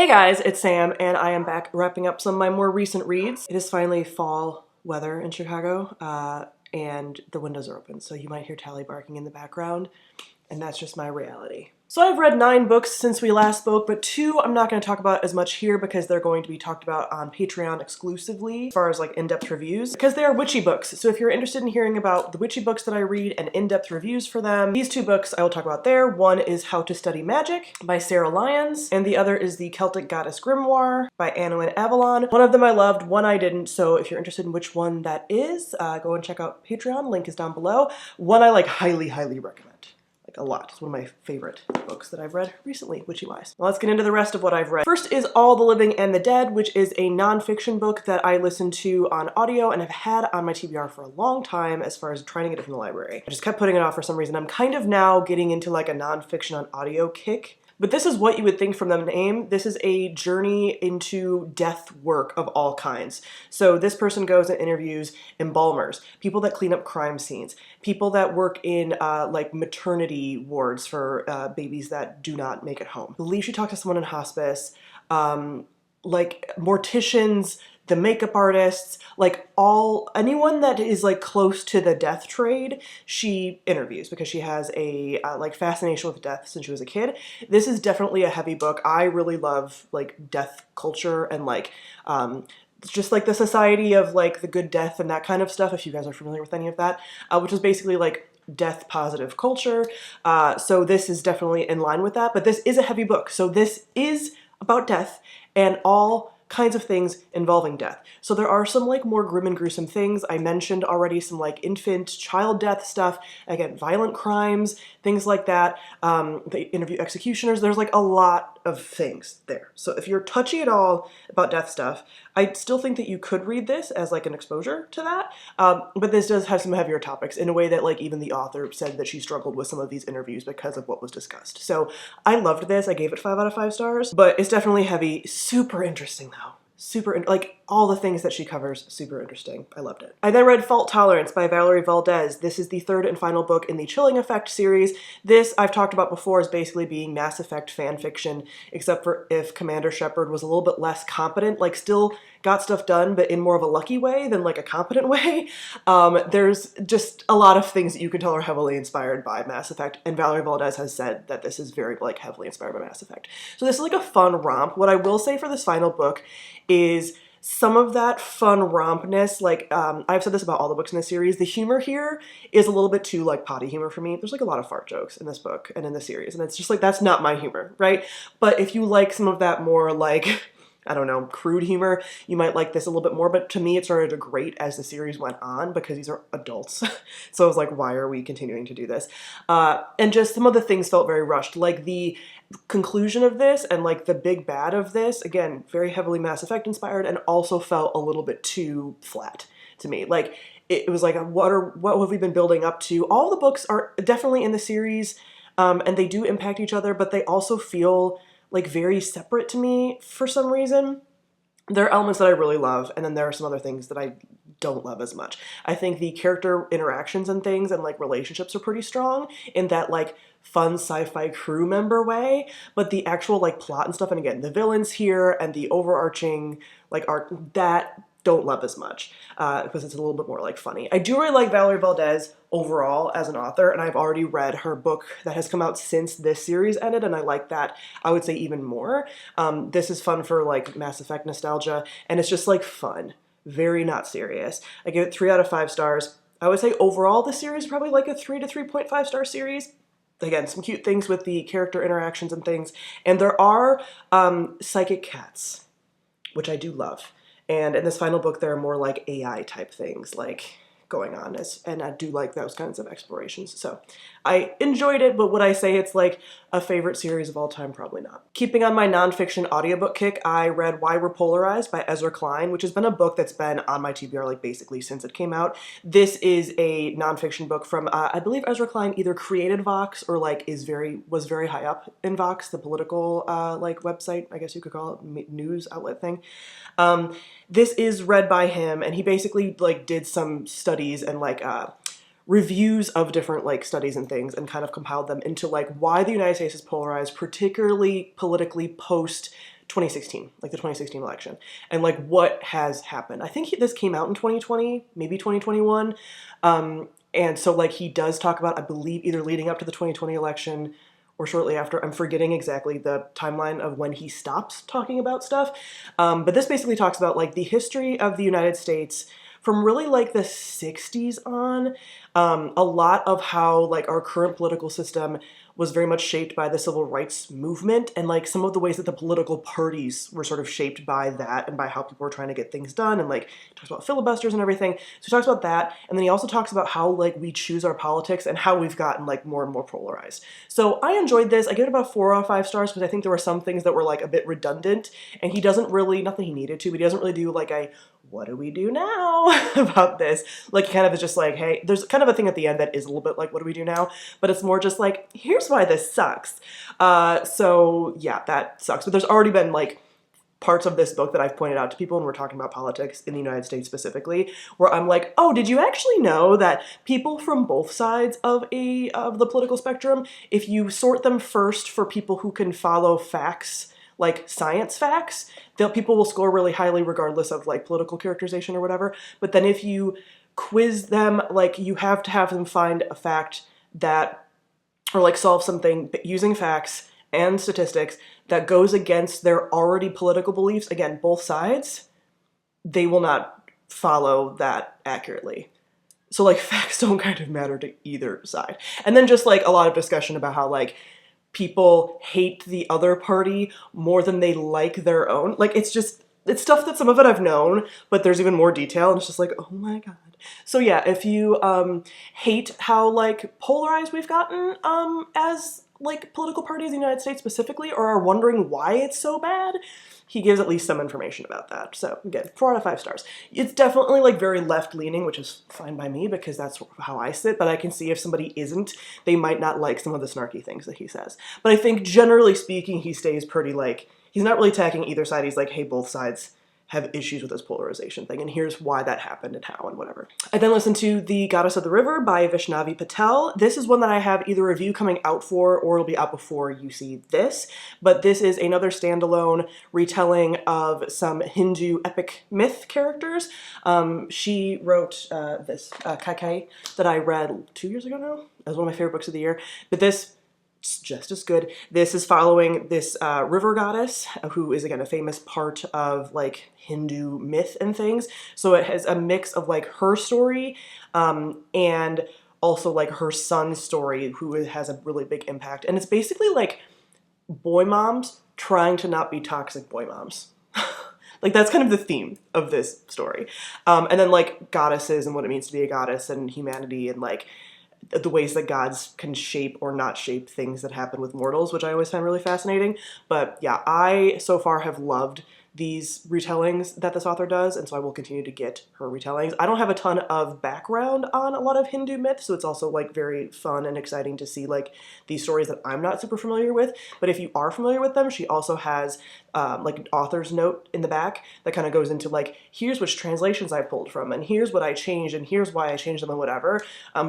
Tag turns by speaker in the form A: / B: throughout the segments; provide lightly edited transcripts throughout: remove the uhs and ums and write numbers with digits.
A: Hey guys, it's Sam, and I am back wrapping up some of my more recent reads. It is finally fall weather in Chicago, and the windows are open, so you might hear Tally barking in the background, and that's just my reality. So I've read 9 books since we last spoke, but 2 I'm not going to talk about as much here because they're going to be talked about on Patreon exclusively as far as like in-depth reviews, because they are witchy books. So if you're interested in hearing about the witchy books that I read and in-depth reviews for them, these 2 books I will talk about there. One is How to Study Magic by Sarah Lyons, and the other is The Celtic Goddess Grimoire by Anna Avalon. One of them I loved, one I didn't, so if you're interested in which one that is, go and check out Patreon, link is down below. One I like highly recommend. A lot. It's one of my favorite books that I've read recently, witchy-wise. Well, let's get into the rest of what I've read. First is All the Living and the Dead, which is a nonfiction book that I listened to on audio and have had on my TBR for a long time as far as trying to get it from the library. I just kept putting it off for some reason. I'm kind of now getting into like a nonfiction on audio kick. But this is what you would think from the name. This is a journey into death work of all kinds. So this person goes and interviews embalmers, people that clean up crime scenes, people that work in like maternity wards for babies that do not make it home. I believe she talked to someone in hospice, like morticians, the makeup artists, like anyone that is like close to the death trade, she interviews because she has a like fascination with death since she was a kid. This is definitely a heavy book. I really love like death culture and like just like the society of like the good death and that kind of stuff, if you guys are familiar with any of that, which is basically like death positive culture. So this is definitely in line with that, but this is a heavy book. So this is about death and all kinds of things involving death. So there are some like more grim and gruesome things. I mentioned already some like infant, child death stuff, again, violent crimes, things like that. They interview executioners. There's like a lot of things there. So if you're touchy at all about death stuff, I still think that you could read this as like an exposure to that. But this does have some heavier topics in a way that like even the author said that she struggled with some of these interviews because of what was discussed. So I loved this. I gave it 5 out of 5 stars, but it's definitely heavy. Super interesting though. Like all the things that she covers, super interesting. I loved it. I then read Fault Tolerance by Valerie Valdez. This is the 3rd and final book in the Chilling Effect series. This I've talked about before as basically being Mass Effect fan fiction, except for if Commander Shepard was a little bit less competent, like still got stuff done, but in more of a lucky way than like a competent way. There's just a lot of things that you can tell are heavily inspired by Mass Effect, and Valerie Valdez has said that this is very like heavily inspired by Mass Effect. So this is like a fun romp. What I will say for this final book is some of that fun rompness, like I've said this about all the books in the series, the humor here is a little bit too like potty humor for me. There's like a lot of fart jokes in this book and in the series, and it's just like that's not my humor, right? But if you like some of that more like I don't know, crude humor, you might like this a little bit more, but to me it started to grate as the series went on because these are adults. So I was like, why are we continuing to do this? And just some of the things felt very rushed, like the conclusion of this and like the big bad of this, again, very heavily Mass Effect inspired and also felt a little bit too flat to me. Like it was like, what have we been building up to? All the books are definitely in the series and they do impact each other, but they also feel like very separate to me for some reason. There are elements that I really love, and then there are some other things that I don't love as much. I think the character interactions and things and like relationships are pretty strong in that like fun sci-fi crew member way, but the actual like plot and stuff, and again, the villains here and the overarching like arc, that don't love as much because it's a little bit more like funny. I do really like Valerie Valdez overall as an author, and I've already read her book that has come out since this series ended, and I like that, I would say, even more. This is fun for like Mass Effect nostalgia, and it's just like fun, very not serious. I give it 3 out of 5 stars. I would say overall the series is probably like a 3 to 3.5 star series. Again, some cute things with the character interactions and things, and there are psychic cats, which I do love. And in this final book, there are more like AI type things like going on, and I do like those kinds of explorations. So I enjoyed it, but would I say it's like a favorite series of all time? Probably not. Keeping on my nonfiction audiobook kick, I read Why We're Polarized by Ezra Klein, which has been a book that's been on my TBR like basically since it came out. This is a nonfiction book from, I believe Ezra Klein either created Vox or like was very high up in Vox, the political like website, I guess you could call it, news outlet thing. This is read by him, and he basically like did some studies and like reviews of different like studies and things and kind of compiled them into like why the United States is polarized, particularly politically post 2016, like the 2016 election, and like what has happened. I think this came out in 2020, maybe 2021. And so like he does talk about, I believe, either leading up to the 2020 election or shortly after. I'm forgetting exactly the timeline of when he stops talking about stuff. But this basically talks about like the history of the United States from really like the 60s on. A lot of how like our current political system was very much shaped by the civil rights movement, and like some of the ways that the political parties were sort of shaped by that and by how people were trying to get things done, and like talks about filibusters and everything. So he talks about that, and then he also talks about how like we choose our politics and how we've gotten like more and more polarized. So I enjoyed this. I give it about 4 out of 5 stars because I think there were some things that were like a bit redundant, and he doesn't really, not that he needed to, but he doesn't really do like a what do we do now about this? Like, he kind of is just like, hey, there's kind of a thing at the end that is a little bit like, what do we do now? But it's more just like, here's why this sucks. So yeah, that sucks. But there's already been like parts of this book that I've pointed out to people when we're talking about politics in the United States specifically, where I'm like, oh, did you actually know that people from both sides of the political spectrum, if you sort them first for people who can follow facts, like science facts, people will score really highly regardless of like political characterization or whatever. But then if you quiz them, like you have to have them find a fact that, or like solve something using facts and statistics that goes against their already political beliefs, again, both sides, they will not follow that accurately. So like facts don't kind of matter to either side. And then just like a lot of discussion about how like people hate the other party more than they like their own. Like, it's stuff that some of it I've known, but there's even more detail, and it's just like, oh my god. So yeah, if you hate how like polarized we've gotten as like political parties in the United States specifically, or are wondering why it's so bad, he gives at least some information about that. So again, 4 out of 5 stars. It's definitely like very left-leaning, which is fine by me because that's how I sit, but I can see if somebody isn't, they might not like some of the snarky things that he says. But I think generally speaking, he stays pretty like, he's not really attacking either side. He's like, hey, both sides have issues with this polarization thing, and here's why that happened and how and whatever. I then listened to The Goddess of the River by Vaishnavi Patel. This is one that I have either a review coming out for or it'll be out before you see this, but this is another standalone retelling of some Hindu epic myth characters. She wrote this Kaikai that I read 2 years ago now. That was one of my favorite books of the year, but this just as good. This is following this river goddess who is, again, a famous part of like Hindu myth and things. So it has a mix of like her story and also like her son's story, who has a really big impact. And it's basically like boy moms trying to not be toxic boy moms. Like, that's kind of the theme of this story. And then like goddesses and what it means to be a goddess and humanity and like the ways that gods can shape or not shape things that happen with mortals, which I always find really fascinating. But yeah, I so far have loved these retellings that this author does, and so I will continue to get her retellings. I don't have a ton of background on a lot of Hindu myths, so it's also like very fun and exciting to see like these stories that I'm not super familiar with. But if you are familiar with them, she also has like an author's note in the back that kind of goes into like, here's which translations I pulled from, and here's what I changed, and here's why I changed them, and whatever.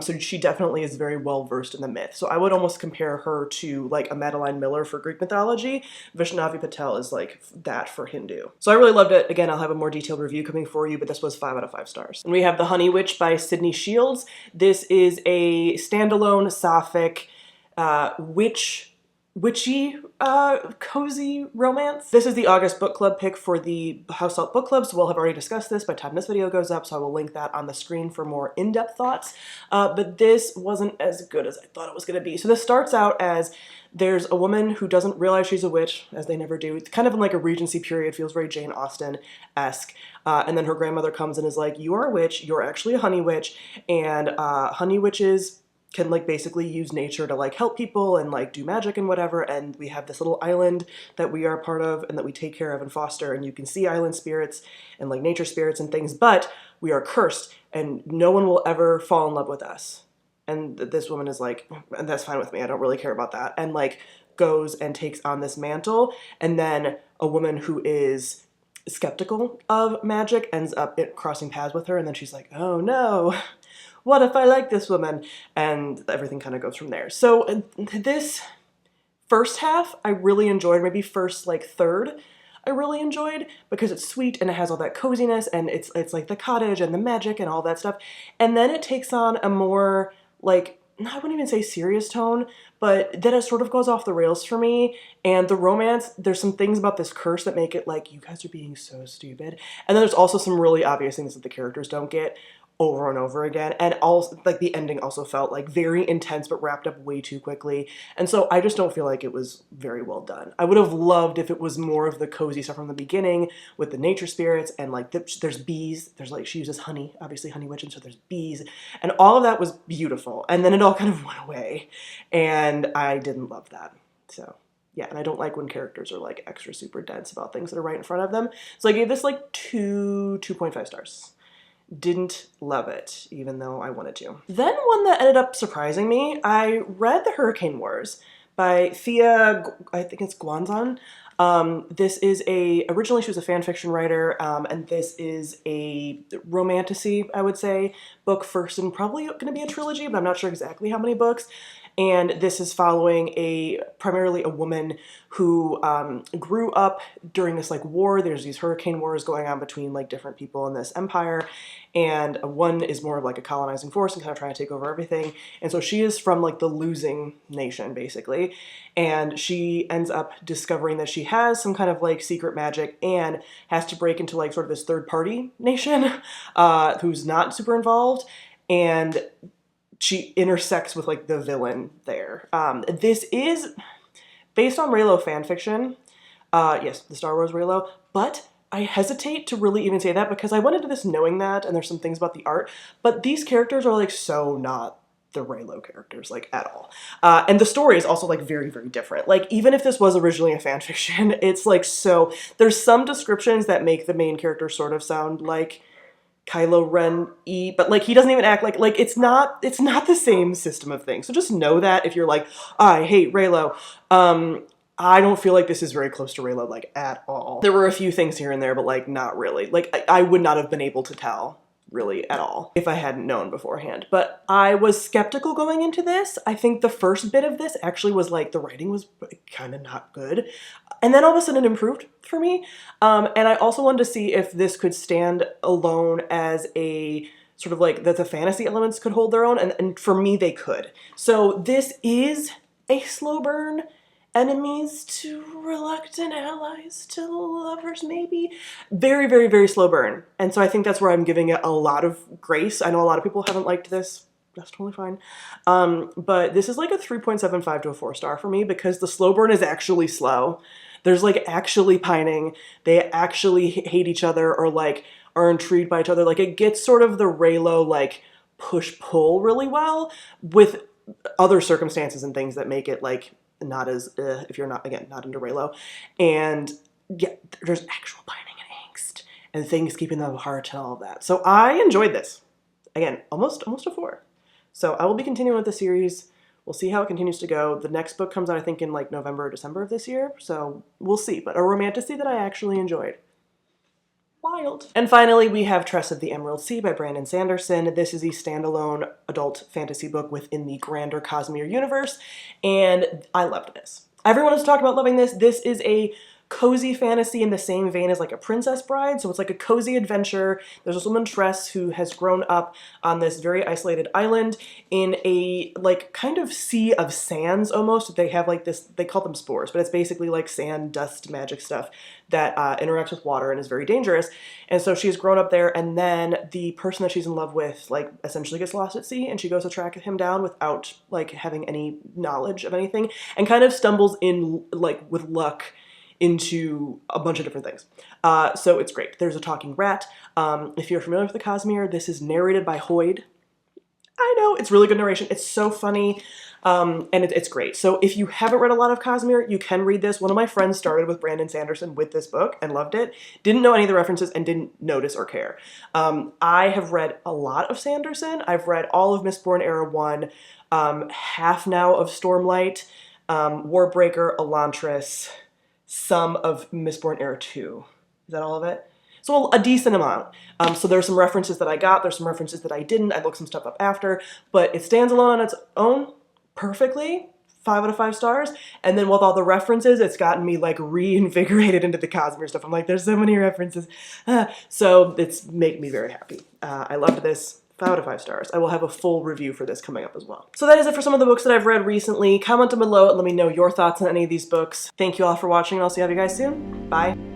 A: So she definitely is very well versed in the myth. So I would almost compare her to like a Madeline Miller for Greek mythology. Vaishnavi Patel is like that for Hindu. So I really loved it. Again, I'll have a more detailed review coming for you, but this was 5 out of 5 stars. And we have The Honey Witch by Sydney Shields. This is a standalone sapphic witchy cozy romance. This is the August book club pick for the House Salt book club, so we'll have already discussed this by the time this video goes up, so I will link that on the screen for more in-depth thoughts. But this wasn't as good as I thought it was going to be. So this starts out as there's a woman who doesn't realize she's a witch, as they never do. It's kind of in like a Regency period, feels very Jane Austen-esque. And then her grandmother comes and is like, you are a witch, you're actually a honey witch, and honey witches can like basically use nature to like help people and like do magic and whatever, and we have this little island that we are part of and that we take care of and foster, and you can see island spirits and like nature spirits and things, but we are cursed and no one will ever fall in love with us. And this woman is like, and that's fine with me, I don't really care about that, and like goes and takes on this mantle, and then a woman who is skeptical of magic ends up crossing paths with her, and then she's like, oh no, what if I like this woman? And everything kind of goes from there. So this first half I really enjoyed, maybe first like third. I really enjoyed because it's sweet and it has all that coziness and it's like the cottage and the magic and all that stuff. And then it takes on a more like, I wouldn't even say serious tone, but then it sort of goes off the rails for me. And the romance, there's some things about this curse that make it like, you guys are being so stupid. And then there's also some really obvious things that the characters don't get over and over again. And also, like, the ending also felt like very intense but wrapped up way too quickly. And so I just don't feel like it was very well done. I would have loved if it was more of the cozy stuff from the beginning with the nature spirits and like there's bees. There's like, she uses honey, obviously honey witch, and so there's bees. And all of that was beautiful. And then it all kind of went away. And I didn't love that. So yeah, and I don't like when characters are like extra super dense about things that are right in front of them. So I gave this like 2.5 stars. Didn't love it, even though I wanted to. Then one that ended up surprising me, I read The Hurricane Wars by Thea, I think it's Guanzan. This is originally she was a fan fiction writer, and this is a romantasy, I would say, book first and probably gonna be a trilogy, but I'm not sure exactly how many books. And this is following primarily a woman who grew up during this like war. There's these hurricane wars going on between like different people in this empire. And one is more of like a colonizing force and kind of trying to take over everything. And so she is from like the losing nation, basically. And she ends up discovering that she has some kind of like secret magic and has to break into like sort of this third party nation who's not super involved. And she intersects with like the villain there. This is based on Reylo fanfiction. Yes, the Star Wars Reylo, but I hesitate to really even say that because I went into this knowing that, and there's some things about the art, but these characters are like so not the Reylo characters, like at all. And the story is also like very, very different. Like even if this was originally a fanfiction, it's like there's some descriptions that make the main character sort of sound like Kylo Ren-y, but like he doesn't even act like it's not the same system of things. So just know that if you're like, I hate Reylo, I don't feel like this is very close to Reylo like at all. There were a few things here and there, but like not really. Like I would not have been able to tell really at all if I hadn't known beforehand. But I was skeptical going into this. I think the first bit of this actually was like the writing was kind of not good. And then all of a sudden it improved for me. And I also wanted to see if this could stand alone as a sort of like that the fantasy elements could hold their own. And for me, they could. So this is a slow burn. Enemies to reluctant allies to lovers, maybe. Very, very, very slow burn. And so I think that's where I'm giving it a lot of grace. I know a lot of people haven't liked this. That's totally fine. But this is like a 3.75 to a 4-star for me because the slow burn is actually slow. There's like actually pining. They actually hate each other or like are intrigued by each other. Like it gets sort of the Reylo like push-pull really well with other circumstances and things that make it like not as, if you're not, again, not into Reylo. And yeah, there's actual pining and angst and things keeping them apart and all of that. So I enjoyed this. Again, almost a 4. So I will be continuing with the series. We'll see how it continues to go. The next book comes out, I think, in like November or December of this year. So we'll see. But a romantasy that I actually enjoyed. Wild. And finally, we have Tress of the Emerald Sea by Brandon Sanderson. This is a standalone adult fantasy book within the grander Cosmere universe, and I loved this. Everyone has talked about loving this. This is a cozy fantasy in the same vein as like a Princess Bride, so it's like a cozy adventure. There's this woman, Tress, who has grown up on this very isolated island in a like kind of sea of sands almost. They have like this, they call them spores, but it's basically like sand, dust, magic stuff that interacts with water and is very dangerous. And so she's grown up there, and then the person that she's in love with like essentially gets lost at sea, and she goes to track him down without like having any knowledge of anything, and kind of stumbles in like with luck into a bunch of different things. So it's great. There's a talking rat. If you're familiar with the Cosmere, this is narrated by Hoyd. I know, it's really good narration. It's so funny, and it's great. So if you haven't read a lot of Cosmere, you can read this. One of my friends started with Brandon Sanderson with this book and loved it. Didn't know any of the references and didn't notice or care. I have read a lot of Sanderson. I've read all of Mistborn Era 1, half now of Stormlight, Warbreaker, Elantris, some of Mistborn Era 2. Is that all of it? So a decent amount. So there's some references that I got, there's some references that I didn't. I looked some stuff up after, but it stands alone on its own perfectly. 5 out of 5 stars. And then with all the references, it's gotten me like reinvigorated into the Cosmere stuff. I'm like, there's so many references. So it's made me very happy. I loved this. 5 out of 5 stars. I will have a full review for this coming up as well. So that is it for some of the books that I've read recently. Comment down below and let me know your thoughts on any of these books. Thank you all for watching, and I'll see you guys soon. Bye.